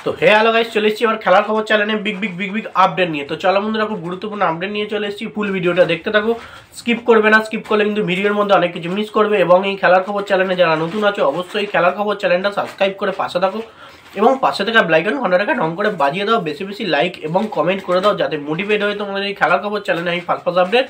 তো hello guys, চলে এসেছি আবার খেলার খবর চ্যানেলে বিগ আপডেট নিয়ে। তো চলো বন্ধুরা, খুব গুরুত্বপূর্ণ আপডেট নিয়ে চলে এসেছি। ফুল ভিডিওটা দেখতে থাকো, স্কিপ করবে না। স্কিপ করলে কিন্তু ভিডিওর মধ্যে অনেক কিছু মিস করবে। এবং এই খেলার খবর চ্যানেলে যারা নতুন আছে অবশ্যই খেলার খবর চ্যানেলটা সাবস্ক্রাইব করে পাশে থাকো এবং পাশে থাকা বেলাইকন ঘন্টাটাকে ঢং করে বাজিয়ে দাও। বেশি বেশি লাইক এবং কমেন্ট করে দাও, যাতে মোটিভেট হয়ে তোমাদের এই খেলার খবর চ্যানেলে আমি ফার্স্ট আপডেট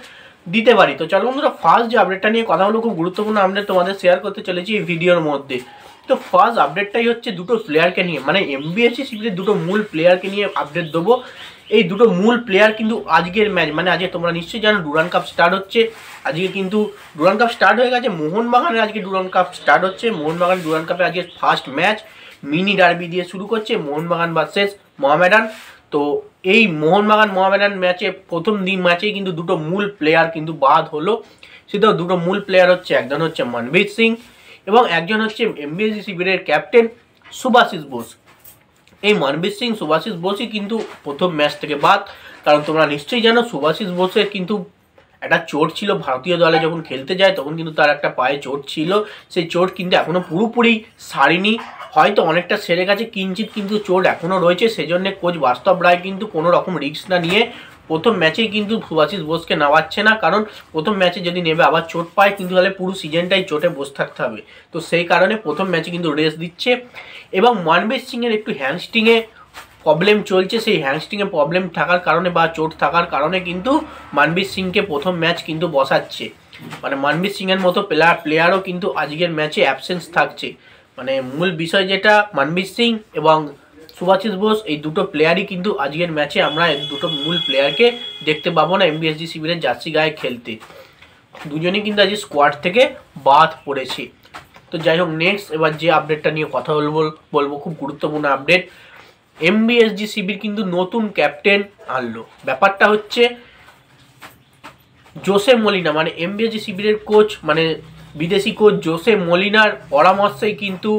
দিতে পারি। তো চলো বন্ধুরা, ফার্স্ট যে আপডেটটা নিয়ে কথা হলো, খুব গুরুত্বপূর্ণ আপডেট তোমাদের শেয়ার করতে চলেছি এই ভিডিওর মধ্যে। তো ফার্স্ট আপডেটটাই হচ্ছে দুটো প্লেয়ারকে নিয়ে, মানে এমবিএসসি সিরিজের দুটো মূল প্লেয়ারকে নিয়ে আপডেট দেবো। এই দুটো মূল প্লেয়ার কিন্তু আজকের ম্যাচ, মানে আজকে তোমরা নিশ্চয়ই জানো ডুরান্ড কাপ স্টার্ট হচ্ছে। আজকে কিন্তু ডুরান্ড কাপ স্টার্ট হয়ে গেছে। মোহনবাগানের আজকে ডুরান্ড কাপ স্টার্ট হচ্ছে। মোহনবাগান ডুরান্ড কাপে আজকে ফার্স্ট ম্যাচ মিনি ডার্বি দিয়ে শুরু করছে, মোহনবাগান ভার্সেস মোহামেডান। তো এই মোহনবাগান ম্যাচে প্রথম দিন ম্যাচেই কিন্তু দুটো মূল প্লেয়ার কিন্তু বাদ হলো। সেটাও দুটো মূল প্লেয়ার হচ্ছে, একজন হচ্ছে মনবীর সিং এবং একজন হচ্ছে এমবিএসসি শিবিরের ক্যাপ্টেন সুভাশিস বোস। এই মনবীর সিং সুভাশিস বোসই কিন্তু প্রথম ম্যাচ থেকে বাদ। কারণ তোমরা নিশ্চয়ই জানো সুভাশিস বোসের কিন্তু একটা চোট ছিল। ভারতীয় দলে যখন খেলতে যায় তখন কিন্তু তার একটা পায়ে চোট ছিল। সেই চোট কিন্তু এখনও পুরোপুরি সারেনি, হয়তো অনেকটা সেরে গেছে, কিঞ্চিত কিন্তু চোট এখনও রয়েছে। সেজন্য কোচ বাস্তব রায় কিন্তু কোনো রকম রিস্ক না নিয়ে প্রথম ম্যাচেই কিন্তু সুভাশিস বোসকে নামাচ্ছে না। কারণ প্রথম ম্যাচে যদি নেবে আবার চোট পায় কিন্তু তাহলে পুরো সিজনটাই চোটে বসে থাকতে হবে। তো সেই কারণে প্রথম ম্যাচে কিন্তু রেস্ট দিচ্ছে। এবং মনবীর সিংয়ের একটু হ্যামস্ট্রিংয়ে প্রবলেম চলছে। সেই হ্যামস্ট্রিংয়ে প্রবলেম থাকার কারণে বা চোট থাকার কারণে কিন্তু মনবীর সিংকে প্রথম ম্যাচ কিন্তু বসাচ্ছে। মানে মনবীর সিংয়ের মতো প্লেয়ারও কিন্তু আজকের ম্যাচে অ্যাবসেন্স থাকছে। মানে মূল বিষয় যেটা, মনবীর সিং এবং সুভাশিস বোস এই দুটো প্লেয়ারই কিন্তু আজকের ম্যাচে আমরা দুটো মূল প্লেয়ারকে দেখতে পাবো না এমবিএসজি শিবিরের জার্সি গায়ে খেলতে। দুজনেই কিন্তু আজকে স্কোয়াড থেকে বাদ পড়েছে। তো যাই হোক, নেক্সট এবার যে আপডেটটা নিয়ে কথা বলবো খুব গুরুত্বপূর্ণ আপডেট। এমবিএসজি শিবির কিন্তু নতুন ক্যাপ্টেন আনলো। ব্যাপারটা হচ্ছে জোসে মলিনা, মানে এমবিএসজি শিবিরের কোচ, মানে বিদেশি কোচ জোসে মলিনার পরামর্শেই কিন্তু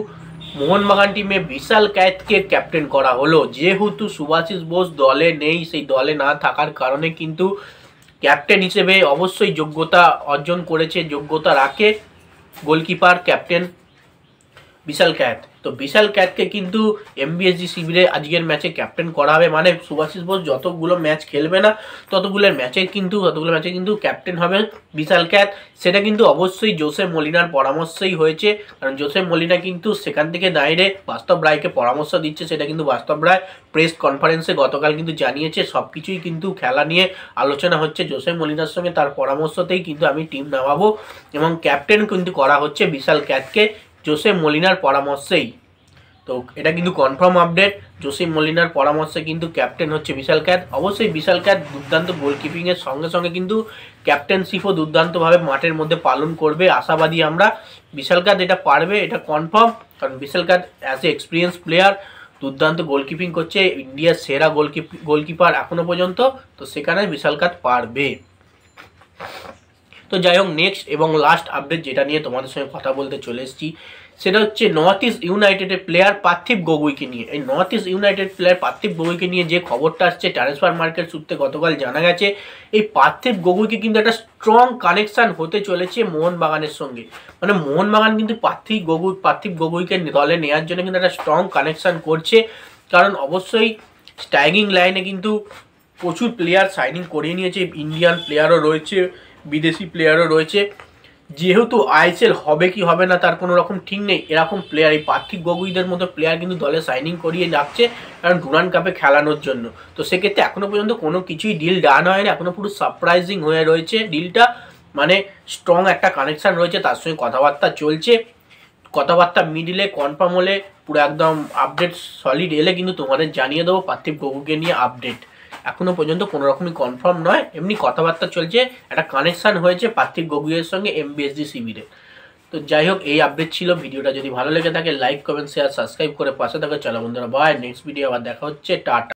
মোহনবাগান টিমে বিশাল ক্যাথকে ক্যাপ্টেন করা হলো। যেহেতু সুভাশিস বোস দলে নেই, সেই দলে না থাকার কারণে কিন্তু ক্যাপ্টেন হিসেবে অবশ্যই যোগ্যতা অর্জন করেছে, যোগ্যতা রাখে গোলকিপার ক্যাপ্টেন বিশাল ক্যাথ। তো বিশাল ক্যাথকে কিন্তু এমবিএসজি শিবিরে আজকের ম্যাচে ক্যাপ্টেন করা হবে। মানে সুভাশিস বোস যতগুলো ম্যাচ খেলবে না ততগুলো ম্যাচে কিন্তু ক্যাপ্টেন হবে বিশাল ক্যাথ। সেটা কিন্তু অবশ্যই জোসে মলিনার পরামর্শেই হয়েছে। কারণ জোসে মলিনা কিন্তু সেখান থেকে দাঁড়িয়ে বাস্তব রায়কে পরামর্শ দিচ্ছে। সেটা কিন্তু বাস্তব রায় প্রেস কনফারেন্সে গতকাল কিন্তু জানিয়েছে। সব কিছুই কিন্তু খেলা নিয়ে আলোচনা হচ্ছে। জোসে মলিনার সঙ্গে তার পরামর্শতেই কিন্তু আমি টিম নামাবো এবং ক্যাপ্টেন কিন্তু করা হচ্ছে বিশাল ক্যাথকে জোসে মলিনার পরামর্শেই। তো এটা কিন্তু কনফার্ম আপডেট। জোসে মলিনার পরামর্শে কিন্তু ক্যাপ্টেন হচ্ছে বিশাল ক্যাথ। অবশ্যই বিশাল ক্যাথ দুর্দান্ত গোলকিপিংয়ের সঙ্গে সঙ্গে কিন্তু ক্যাপ্টেনশিপও দুর্দান্তভাবে মাঠের মধ্যে পালন করবে। আশাবাদী আমরা, বিশাল ক্যাথ এটা পারবে, এটা কনফার্ম। কারণ Vishal Kaith as a experience player দুর্দান্ত গোলকিপিং করছে, ইন্ডিয়ার সেরা গোলকিপার এখনো পর্যন্ত। তো সেখানে বিশাল ক্যাথ পারবে। তো যাই হোক, নেক্সট এবং লাস্ট আপডেট যেটা নিয়ে তোমাদের সঙ্গে কথা বলতে চলে এসেছি, সেটা হচ্ছে নর্থ ইস্ট ইউনাইটেডের প্লেয়ার পার্থিব গগৈকে নিয়ে। এই নর্থ ইস্ট ইউনাইটেড প্লেয়ার পার্থিব গগৈকে নিয়ে যে খবরটা আসছে ট্রান্সফার মার্কেট সূত্রে গতকাল জানা গেছে, এই পার্থিব গগৈকে কিন্তু একটা স্ট্রং কানেকশান হতে চলেছে মোহনবাগানের সঙ্গে। মানে মোহনবাগান কিন্তু পার্থিব গগৈকে দলে নেওয়ার জন্য কিন্তু একটা স্ট্রং কানেকশান করছে। কারণ অবশ্যই স্ট্রাইকিং লাইনে কিন্তু প্রচুর প্লেয়ার সাইনিং করিয়ে নিয়েছে। ইন্ডিয়ান প্লেয়ারও রয়েছে, বিদেশি প্লেয়ারও রয়েছে। যেহেতু আইএসএল হবে কি হবে না তার কোনো রকম ঠিক নেই, এরকম প্লেয়ার এই পার্থিব গগৈদের মতো প্লেয়ার কিন্তু দলে সাইনিং করিয়ে যাচ্ছে, কারণ ডুরান্ড কাপে খেলানোর জন্য। তো সেক্ষেত্রে এখনও পর্যন্ত কোনো কিছুই ডিল ডান হয়নি, এখনও পুরো সারপ্রাইজিং হয়ে রয়েছে ডিলটা। মানে স্ট্রং একটা কানেকশান রয়েছে, তার সঙ্গে কথাবার্তা চলছে। কথাবার্তা মিডিলে কনফার্ম হলে, পুরো একদম আপডেট সলিড এলে কিন্তু তোমাদের জানিয়ে দেবো পার্থিব গগৈকে নিয়ে আপডেট। এখনো পর্যন্ত কোনো রকমই কনফার্ম নয়, এমনি কথাবার্তা চলছে, একটা কানেকশান হয়েছে পার্থিব গগৈয়ের সঙ্গে এমবিএসজি শিবিরে। তো যাই হোক, এই আপডেট ছিল। ভিডিওটা যদি ভালো লেগে থাকে লাইক কমেন্ট শেয়ার সাবস্ক্রাইব করে পাশে থাকো। চলো বন্ধুরা, বাই। নেক্সট ভিডিও আবার দেখা হচ্ছে, টাটা।